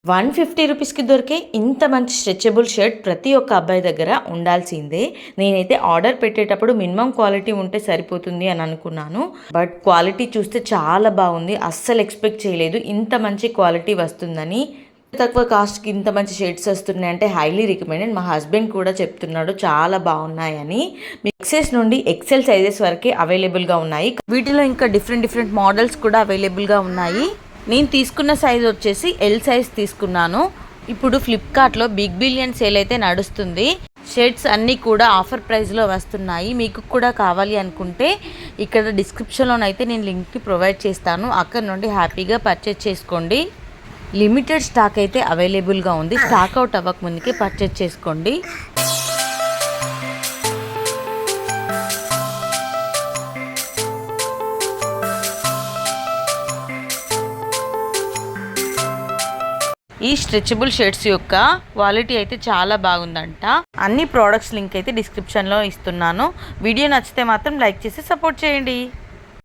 150 రూపీస్కి దొరికే ఇంత మంచి స్ట్రెచబుల్ షర్ట్ ప్రతి ఒక్క అబ్బాయి దగ్గర ఉండాల్సిందే. నేనైతే ఆర్డర్ పెట్టేటప్పుడు మినిమం క్వాలిటీ ఉంటే సరిపోతుంది అని అనుకున్నాను. బట్ క్వాలిటీ చూస్తే చాలా బాగుంది. అస్సలు ఎక్స్పెక్ట్ చేయలేదు ఇంత మంచి క్వాలిటీ వస్తుందని. తక్కువ కాస్ట్కి ఇంత మంచి షర్ట్స్ వస్తున్నాయి అంటే హైలీ రికమెండెడ్. మా హస్బెండ్ కూడా చెప్తున్నాడు చాలా బాగున్నాయని. ఎక్సెస్ నుండి ఎక్సెల్ సైజెస్ వరకే అవైలబుల్గా ఉన్నాయి. వీటిలో ఇంకా డిఫరెంట్ మోడల్స్ కూడా అవైలబుల్గా ఉన్నాయి. నేను తీసుకున్న సైజ్ వచ్చేసి ఎల్ సైజ్ తీసుకున్నాను. ఇప్పుడు ఫ్లిప్కార్ట్లో బిగ్ బిలియన్ సేల్ అయితే నడుస్తుంది. షర్ట్స్ అన్నీ కూడా ఆఫర్ ప్రైస్లో వస్తున్నాయి. మీకు కూడా కావాలి అనుకుంటే ఇక్కడ డిస్క్రిప్షన్లోనైతే నేను లింక్ని ప్రొవైడ్ చేస్తాను. అక్కడ నుండి హ్యాపీగా పర్చేజ్ చేసుకోండి. లిమిటెడ్ స్టాక్ అయితే అవైలబుల్గా ఉంది. స్టాక్ అవుట్ అవ్వక ముందుకే పర్చేజ్ చేసుకోండి. ఈ స్ట్రెచబుల్ షర్ట్స్ యొక్క క్వాలిటీ అయితే చాలా బాగుందంట. అన్ని ప్రోడక్ట్స్ లింక్ అయితే డిస్క్రిప్షన్లో ఇస్తున్నాను. వీడియో నచ్చితే మాత్రం లైక్ చేసి సపోర్ట్ చేయండి.